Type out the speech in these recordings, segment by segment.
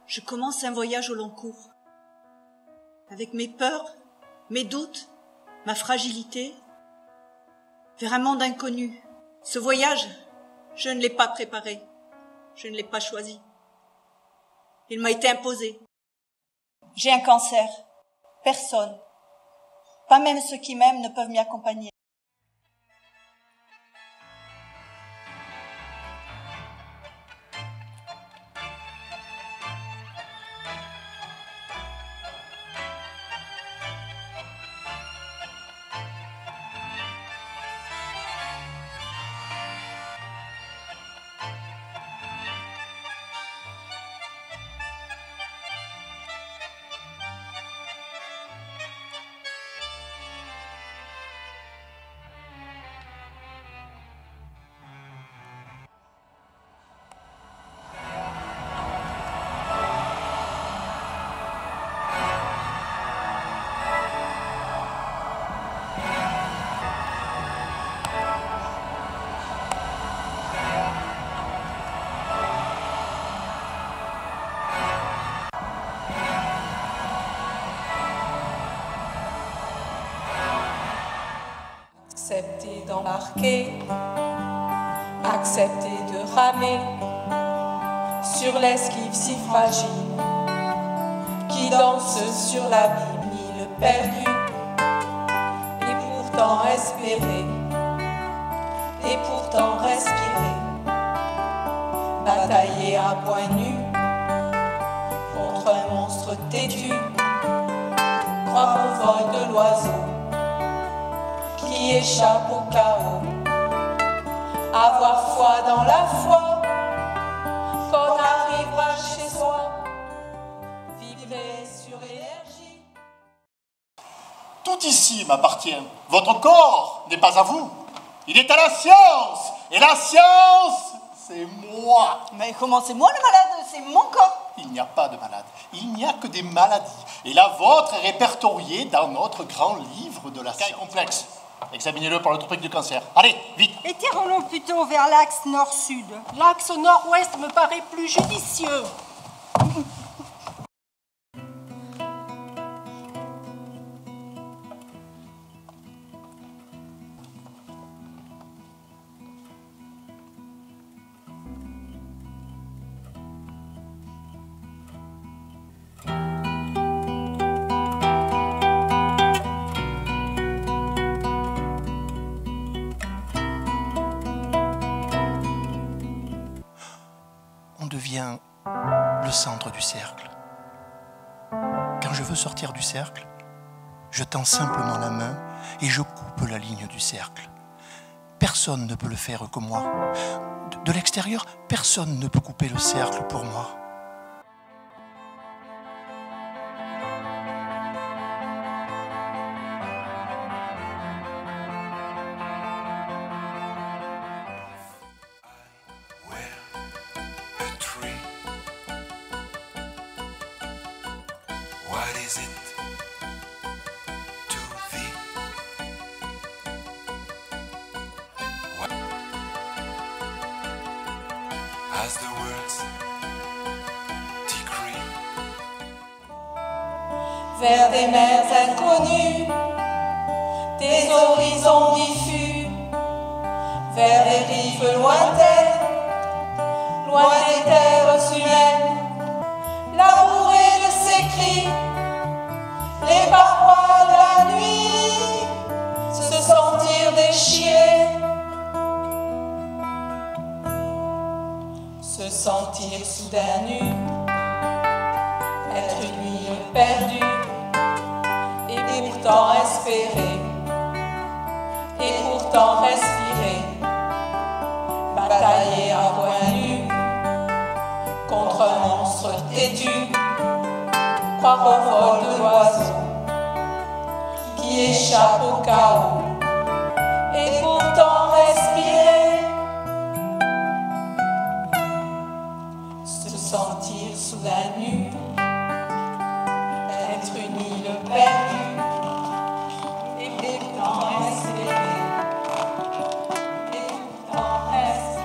Je commence un voyage au long cours, avec mes peurs, mes doutes, ma fragilité, vers un monde inconnu. Ce voyage, je ne l'ai pas préparé, je ne l'ai pas choisi. Il m'a été imposé. J'ai un cancer. Personne, pas même ceux qui m'aiment, ne peuvent m'y accompagner. Accepter d'embarquer, accepter de ramer sur l'esquive si fragile qui danse sur l'abîme, île perdue, et pourtant espérer, et pourtant respirer, batailler à poings nus contre un monstre têtu, croire au vol de l'oiseau qui échappe au chaos, avoir foi dans la foi, qu'on arrivera chez soi, vibrer sur l'énergie. Tout ici m'appartient. Votre corps n'est pas à vous. Il est à la science. Et la science, c'est moi. Mais comment c'est moi le malade? C'est mon corps. Il n'y a pas de malade. Il n'y a que des maladies. Et la vôtre est répertoriée dans notre grand livre de la science complexe. Examinez-le pour le tropique du cancer. Allez, vite. Étirons-nous plutôt vers l'axe nord-sud. L'axe nord-ouest me paraît plus judicieux. Devient le centre du cercle. Quand je veux sortir du cercle, je tends simplement la main et je coupe la ligne du cercle. Personne ne peut le faire que moi. De l'extérieur, personne ne peut couper le cercle pour moi. What is it to thee? What? As the words decree. Vers des mers inconnues, des horizons diffus, vers des rives lointaines, loin des terres humaines, labourées de ses cris, les parois de la nuit, se sentir déchirés, se sentir soudain nu, être une île perdue, et pourtant espérer, et pourtant respirer, batailler à poings nus contre un monstre têtu, croire au vol de l'oiseau qui échappe au chaos, et pourtant respirer, soudain nu, être une île perdue, et pourtant espérer, et pourtant inspirer.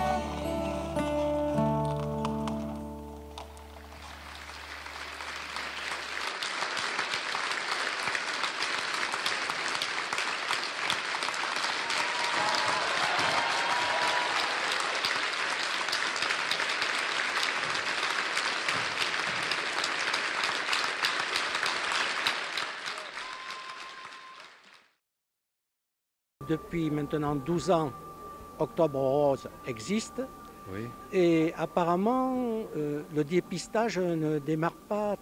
Depuis maintenant 12 ans, Octobre Rose existe Oui. et apparemment le dépistage ne démarre pas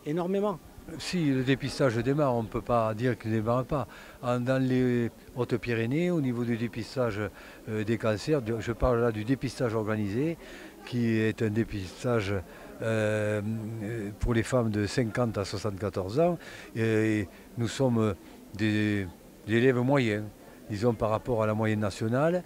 énormément. Si le dépistage démarre, on ne peut pas dire qu'il ne démarre pas. Dans les Hautes-Pyrénées, au niveau du dépistage des cancers, je parle là du dépistage organisé, qui est un dépistage pour les femmes de 50 à 74 ans. Et nous sommes des élèves moyens, disons par rapport à la moyenne nationale,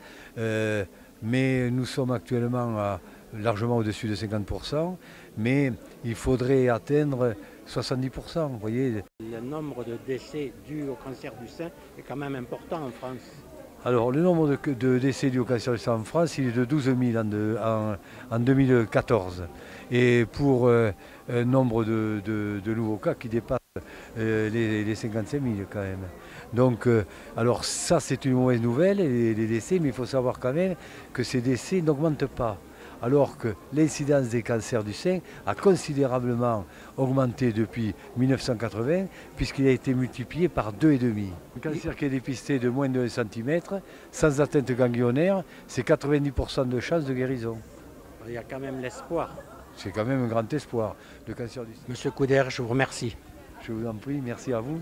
mais nous sommes actuellement largement au-dessus de 50%, mais il faudrait atteindre 70%, vous voyez. Le nombre de décès dus au cancer du sein est quand même important en France. Alors le nombre de décès dus au cancer du sein en France, il est de 12 000 en 2014. Et pour un nombre de nouveaux cas qui dépasse les 55 000 quand même. Donc, alors ça c'est une mauvaise nouvelle, les décès, mais il faut savoir quand même que ces décès n'augmentent pas. Alors que l'incidence des cancers du sein a considérablement augmenté depuis 1980, puisqu'il a été multiplié par 2,5. Un cancer qui est dépisté de moins de 1 cm, sans atteinte ganglionnaire, c'est 90% de chances de guérison. Il y a quand même l'espoir. C'est quand même un grand espoir, le cancer du sein. Monsieur Couder, je vous remercie. Je vous en prie, merci à vous.